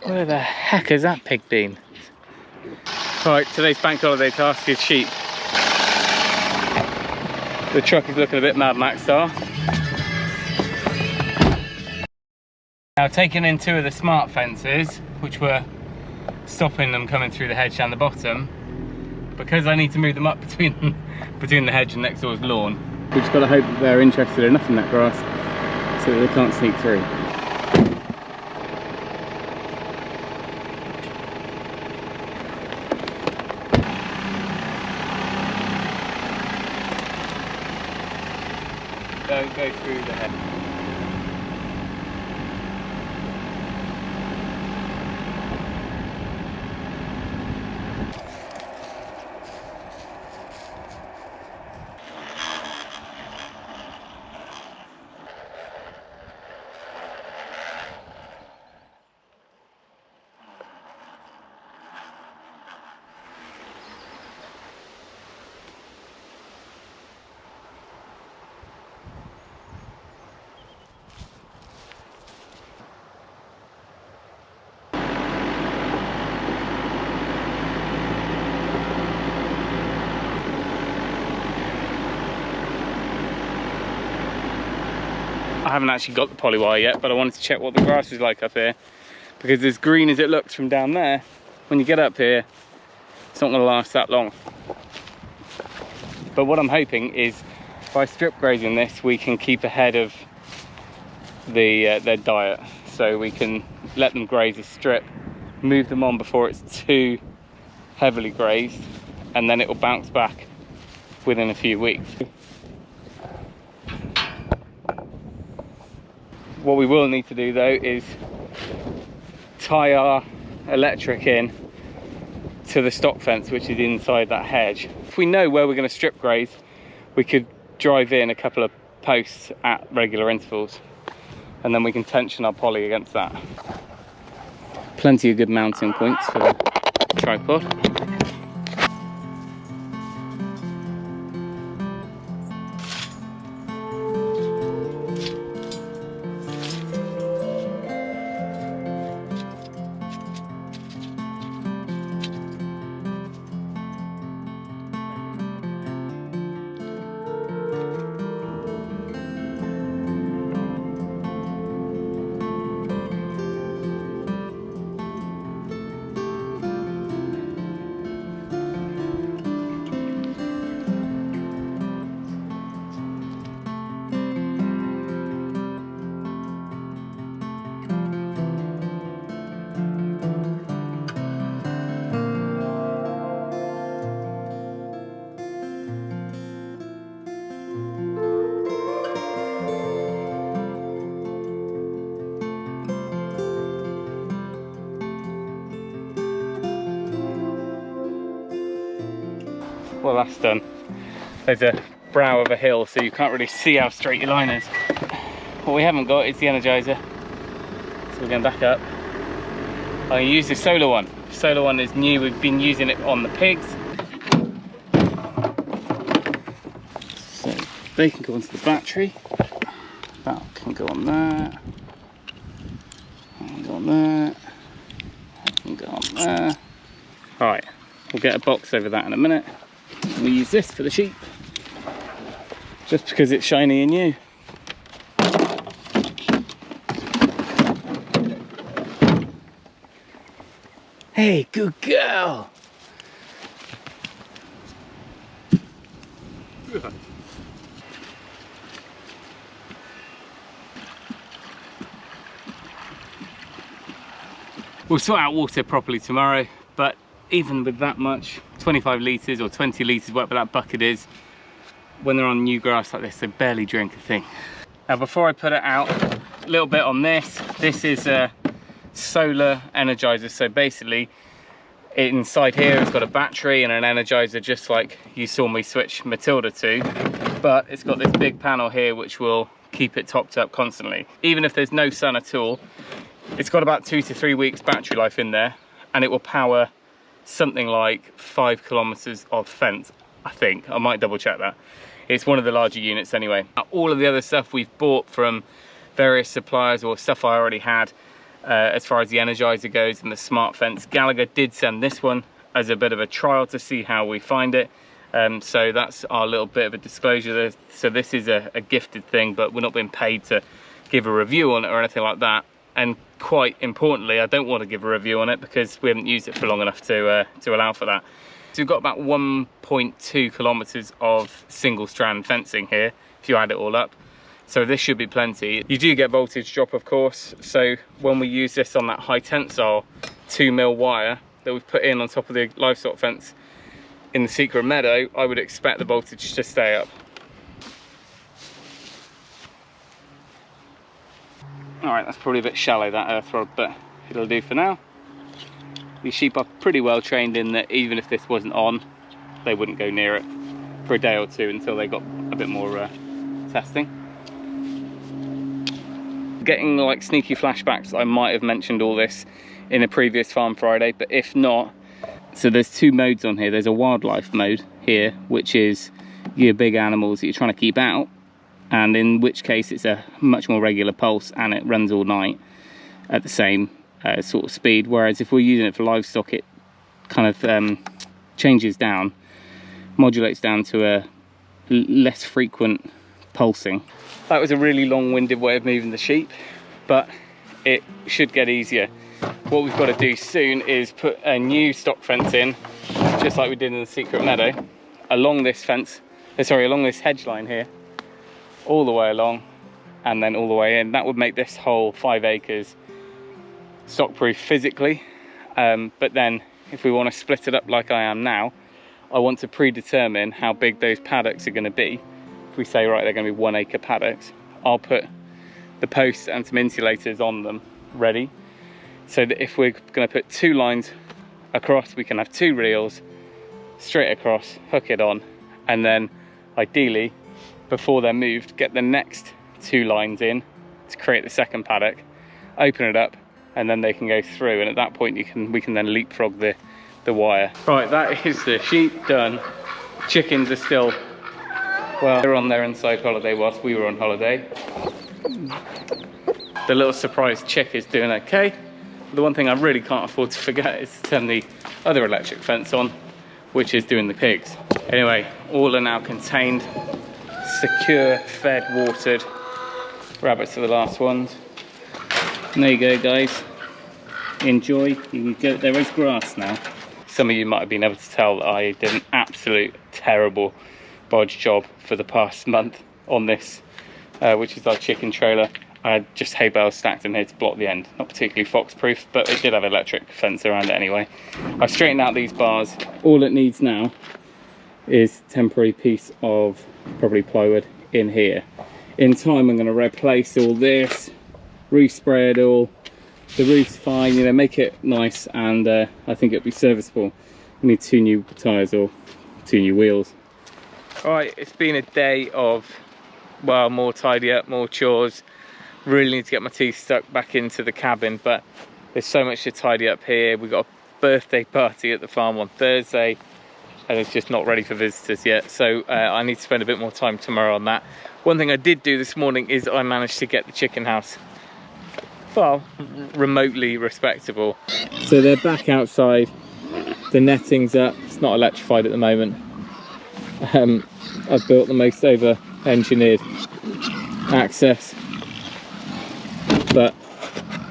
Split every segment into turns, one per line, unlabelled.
Where the heck has that pig been? Right, today's bank holiday task is sheep. The truck is looking a bit Mad Max style. Now, taking in 2 of the smart fences, which were stopping them coming through the hedge down the bottom, because I need to move them up between the hedge and next door's lawn. We've just got to hope that they're interested enough in that grass so that they can't sneak through. Don't go through the hedge. I haven't actually got the poly wire yet, but I wanted to check what the grass is like up here, because as green as it looks from down there, when you get up here, it's not going to last that long. But what I'm hoping is by strip grazing this, we can keep ahead of their diet, so we can let them graze a strip, move them on before it's too heavily grazed, and then it will bounce back within a few weeks. What we will need to do though is tie our electric in to the stock fence, which is inside that hedge. If we know where we're going to strip graze, we could drive in a couple of posts at regular intervals, and then we can tension our poly against that. Plenty of good mounting points for the tripod. Well, that's done. There's a brow of a hill, so you can't really see how straight your line is. What we haven't got is the energizer, so we're going back up. I use the solar one. The solar one is new. We've been using it on the pigs, so they can go onto the battery. That can go on there. That can go on there. That can go on there. All right, we'll get a box over that in a minute. We use this for the sheep, just because it's shiny and new. Hey, good girl. We'll sort out water properly tomorrow, but even with that much, 25 litres or 20 litres, whatever that bucket is, when they're on new grass like this, they barely drink a thing. Now, before I put it out, a little bit on this. This is a solar energizer, so basically inside here it's got a battery and an energizer, just like you saw me switch Matilda to, but it's got this big panel here which will keep it topped up constantly. Even if there's no sun at all, it's got about 2 to 3 weeks battery life in there, and it will power something like 5 kilometers of fence, I think. I might double check that. It's one of the larger units anyway. All of the other stuff we've bought from various suppliers, or stuff I already had, as far as the Energizer goes and the smart fence. Gallagher did send this one as a bit of a trial to see how we find it. So that's our little bit of a disclosure there. So this is a gifted thing, but we're not being paid to give a review on it or anything like that. And quite importantly, I don't want to give a review on it because we haven't used it for long enough to allow for that. So we've got about 1.2 kilometers of single strand fencing here, if you add it all up. So this should be plenty. You do get voltage drop, of course. So when we use this on that high tensile 2mm wire that we've put in on top of the livestock fence in the secret meadow, I would expect the voltage to stay up. All right, that's probably a bit shallow, that earth rod, but it'll do for now. These sheep are pretty well trained in that even if this wasn't on, they wouldn't go near it for a day or two until they got a bit more testing. Getting like sneaky flashbacks, I might have mentioned all this in a previous Farm Friday, but if not, so there's two modes on here. There's a wildlife mode here, which is your big animals that you're trying to keep out, and in which case it's a much more regular pulse and it runs all night at the same sort of speed. Whereas if we're using it for livestock, it kind of changes down, modulates down to a less frequent pulsing. That was a really long-winded way of moving the sheep, but it should get easier. What we've got to do soon is put a new stock fence in, just like we did in the secret meadow, along this fence, along this hedge line here, all the way along, and then all the way in. That would make this whole 5 acres stock proof physically, but then if we want to split it up like I am now, I want to predetermine how big those paddocks are going to be. If we say, right, they're going to be 1 acre paddocks, I'll put the posts and some insulators on them ready, so that if we're going to put 2 lines across, we can have 2 reels straight across, hook it on, and then ideally before they're moved, get the next 2 lines in to create the second paddock, open it up, and then they can go through, and at that point we can then leapfrog the wire. Right, that is the sheep done. Chickens are still, well, they're on their inside holiday whilst we were on holiday. The little surprise chick is doing okay. The one thing I really can't afford to forget is to turn the other electric fence on, which is doing the pigs. Anyway, all are now contained, secure, fed, watered. Rabbits are the last ones. And there you go, guys. Enjoy. You go. There is grass now. Some of you might have been able to tell that I did an absolute terrible bodge job for the past month on this, which is our chicken trailer. I had just hay bales stacked in here to block the end. Not particularly fox proof, but it did have electric fence around it anyway. I've straightened out these bars. All it needs now is a temporary piece of probably plywood in here. In time I'm going to replace all this, respray it all. The roof's fine, you know, make it nice, and I think it'll be serviceable. We need 2 new tyres or 2 new wheels. Alright, it's been a day of, well, more tidy up, more chores. Really need to get my teeth stuck back into the cabin, but there's so much to tidy up here. We've got a birthday party at the farm on Thursday, and it's just not ready for visitors yet, so I need to spend a bit more time tomorrow on that. One thing I did do this morning is I managed to get the chicken house, well, remotely respectable. So they're back outside, the netting's up, it's not electrified at the moment. I've built the most over-engineered access, but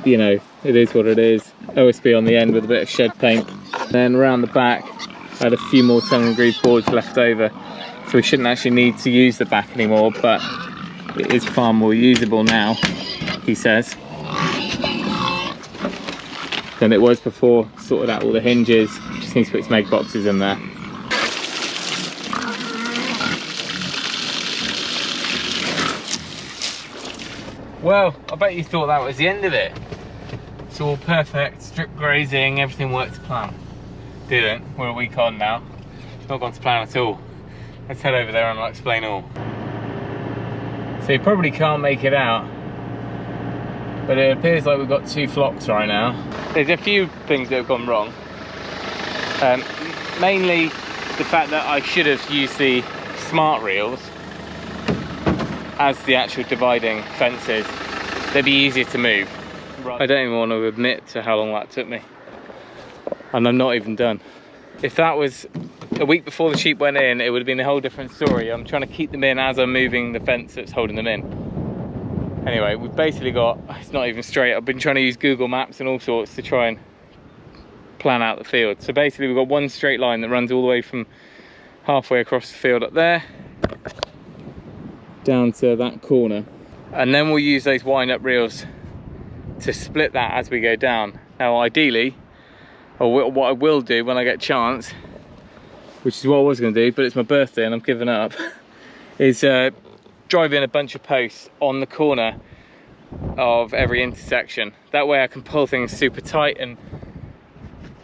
you know, it is what it is. OSB on the end with a bit of shed paint. Then around the back I had a few more tongue and groove boards left over, so we shouldn't actually need to use the back anymore, but it is far more usable now, he says, than it was before. Sorted out all the hinges, just needs to put some egg boxes in there. Well, I bet you thought that was the end of it. It's all perfect, strip grazing, everything worked to plan. Didn't. We're a week on now. It's not gone to plan at all. Let's head over there and I'll explain all. So you probably can't make it out, but it appears like we've got 2 flocks right now. There's a few things that have gone wrong. Mainly the fact that I should have used the smart reels as the actual dividing fences. They'd be easier to move. I don't even want to admit to how long that took me. And I'm not even done. If that was a week before the sheep went in, it would have been a whole different story. I'm trying to keep them in as I'm moving the fence that's holding them in. Anyway, we've basically got, it's not even straight. I've been trying to use Google Maps and all sorts to try and plan out the field. So basically we've got one straight line that runs all the way from halfway across the field up there down to that corner, and then we'll use those wind up reels to split that as we go down. Now ideally, or what I will do when I get a chance, which is what I was going to do, but it's my birthday and I'm giving up, is drive in a bunch of posts on the corner of every intersection. That way I can pull things super tight and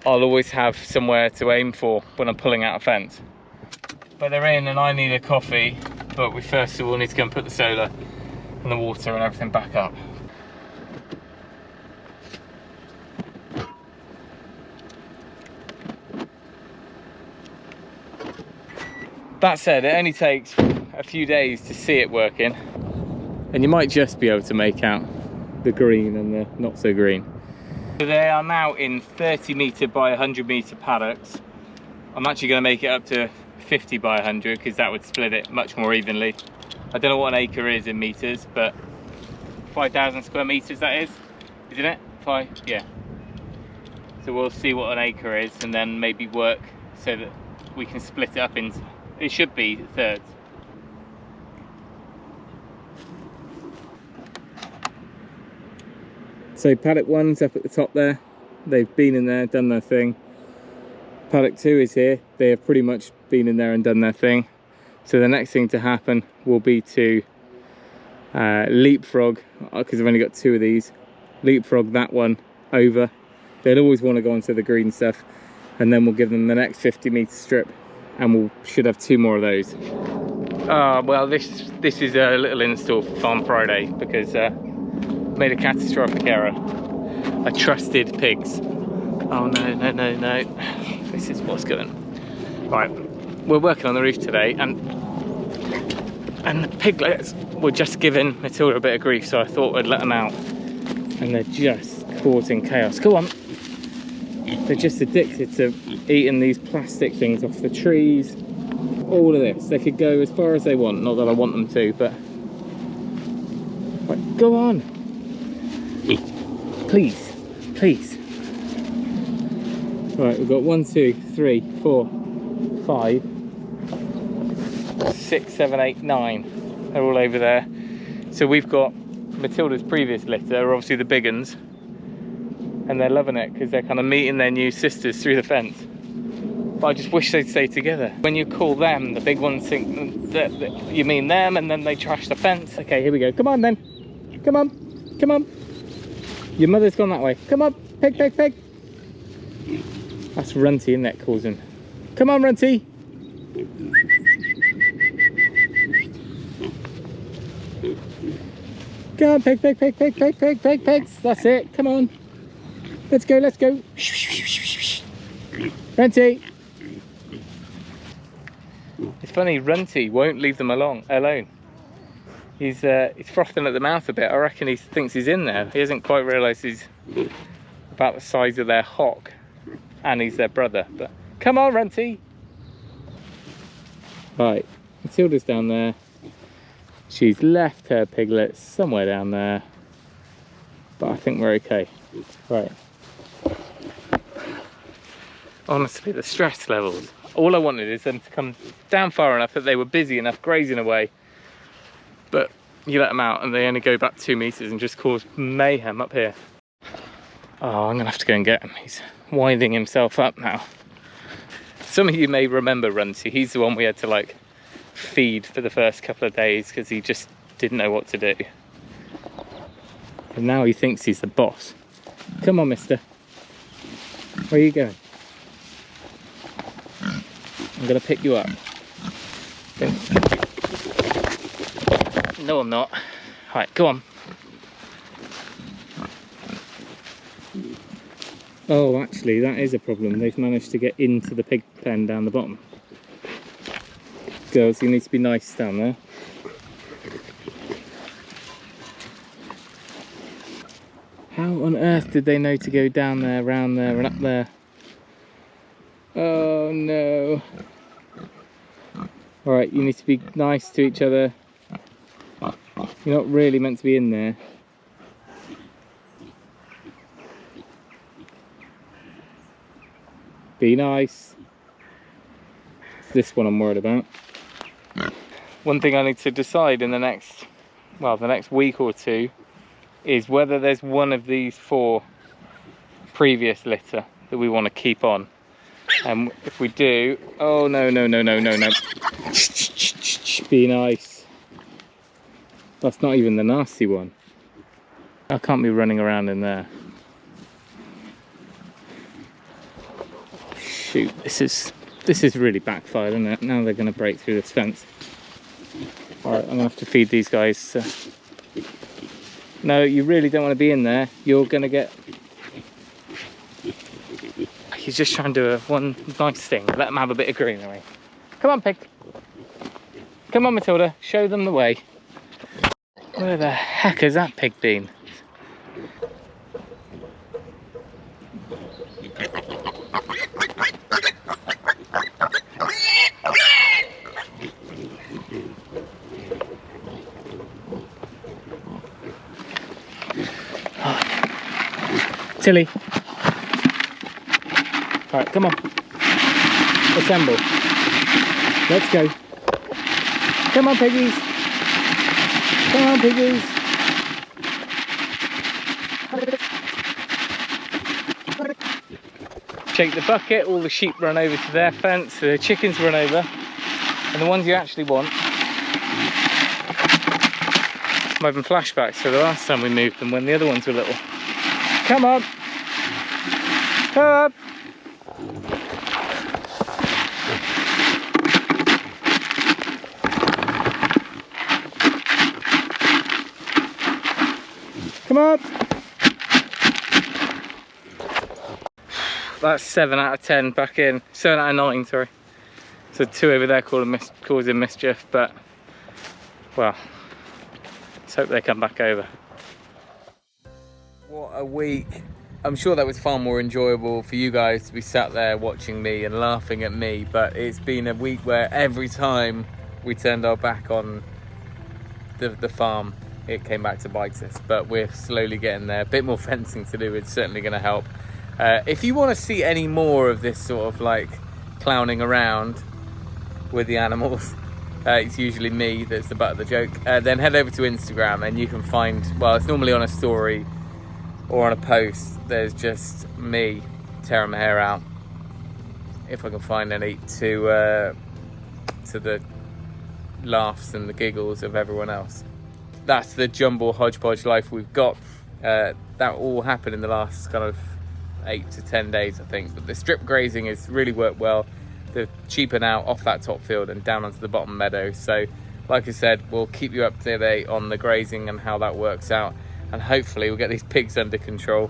I'll always have somewhere to aim for when I'm pulling out a fence. But they're in and I need a coffee, but we first of all need to go and put the solar and the water and everything back up. That said, it only takes a few days to see it working, and you might just be able to make out the green and the not so green. So they are now in 30 metre by 100 metre paddocks. I'm actually going to make it up to 50 by 100 because that would split it much more evenly. I don't know what an acre is in metres, but 5,000 square metres that is, isn't it? Yeah. So we'll see what an acre is and then maybe work so that we can split it up into, it should be thirds. So paddock 1's up at the top there. They've been in there, done their thing. Paddock 2 is here. They have pretty much been in there and done their thing. So the next thing to happen will be to leapfrog, because I've only got 2 of these, leapfrog that one over. They'll always want to go onto the green stuff, and then we'll give them the next 50 metre strip, and should have 2 more of those. Well, this is a little install for Farm Friday, because made a catastrophic error. I trusted pigs. Oh no. This is what's going on. Right, we're working on the roof today, and the piglets were just giving Matilda a bit of grief, so I thought I'd let them out. And they're just causing chaos. Go on. They're just addicted to eating these plastic things off the trees. All of this. They could go as far as they want. Not that I want them to, but... Right, go on. Please. Please. Right, we've got 1, 2, 3, 4, 5, 6, 7, 8, 9. They're all over there. So we've got Matilda's previous litter, obviously the big uns, and they're loving it because they're kind of meeting their new sisters through the fence. But I just wish they'd stay together. When you call them, the big ones think that you mean them, and then they trash the fence. Okay, here we go. Come on then. Come on. Come on. Your mother's gone that way. Come on. Pig, pig, pig. That's Runty, isn't it, causing? Come on, Runty. Go on, pig, pig, pig, pig, pig, pig, pig, pigs. That's it. Come on. Let's go, let's go. Runty. It's funny, Runty won't leave them alone. He's frothing at the mouth a bit. I reckon he thinks he's in there. He hasn't quite realised he's about the size of their hock, and he's their brother. But come on, Runty. Right, Matilda's down there. She's left her piglets somewhere down there, but I think we're okay. Right. Honestly, the stress levels. All I wanted is them to come down far enough that they were busy enough grazing away, but you let them out and they only go back 2 meters and just cause mayhem up here. Oh, I'm gonna have to go and get him. He's winding himself up now. Some of you may remember Runty. He's the one we had to like feed for the first couple of days because he just didn't know what to do. And now he thinks he's the boss. Come on, mister. Where are you going? I'm gonna pick you up. No, I'm not. Right, go on. Oh, actually, that is a problem. They've managed to get into the pig pen down the bottom. Girls, you need to be nice down there. How How on earth did they know to go down there, round there and up there? Oh no. Alright, you need to be nice to each other. You're not really meant to be in there. Be nice. This one I'm worried about. One thing I need to decide in the next week or two is whether there's one of these 4 previous litter that we want to keep on. And if we do, oh no. Be nice. That's not even the nasty one. I can't be running around in there. Shoot, this is really backfired, isn't it? Now they're going to break through this fence. Alright, I'm going to have to feed these guys. No, you really don't want to be in there. You're going to get... He's just trying to do one nice thing. Let them have a bit of greenery. Come on, pig. Come on, Matilda. Show them the way. Where the heck has that pig been? Tilly. Alright, come on. Assemble. Let's go. Come on, piggies. Come on, piggies. Shake the bucket, all the sheep run over to their fence, the chickens run over, and the ones you actually want. I'm having flashbacks to the last time we moved them when the other ones were little. Come on! Come on! Come on! That's 7 out of 10 back in. 7 out of 9, sorry. So 2 over there causing mischief, but well, let's hope they come back over. What a week. I'm sure that was far more enjoyable for you guys to be sat there watching me and laughing at me, but it's been a week where every time we turned our back on the farm, it came back to bite us, but we're slowly getting there. A bit more fencing to do, it's certainly going to help. If you want to see any more of this sort of like clowning around with the animals, it's usually me that's the butt of the joke, then head over to Instagram and you can find, well, it's normally on a story or on a post, there's just me tearing my hair out, if I can find any, to the laughs and the giggles of everyone else. That's the jumble hodgepodge life we've got. That all happened in the last kind of 8 to 10 days, I think. But the strip grazing has really worked well. The sheep are now off that top field and down onto the bottom meadow. So, like I said, we'll keep you up to date on the grazing and how that works out. And hopefully we'll get these pigs under control.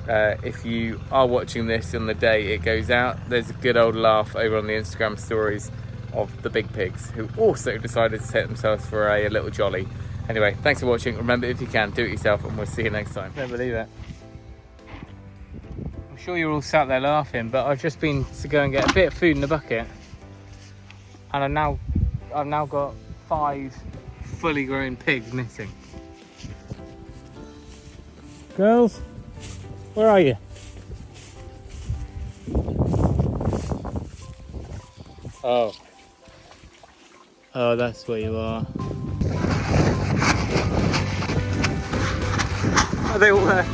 If you are watching this on the day it goes out, there's a good old laugh over on the Instagram stories of the big pigs who also decided to take themselves for a little jolly. Anyway, thanks for watching. Remember, if you can, do it yourself, and we'll see you next time. Don't believe it. I'm sure you're all sat there laughing, but I've just been to go and get a bit of food in the bucket, and I've now got 5 fully grown pigs missing. Girls, where are you? Oh, that's where you are. Are they all there?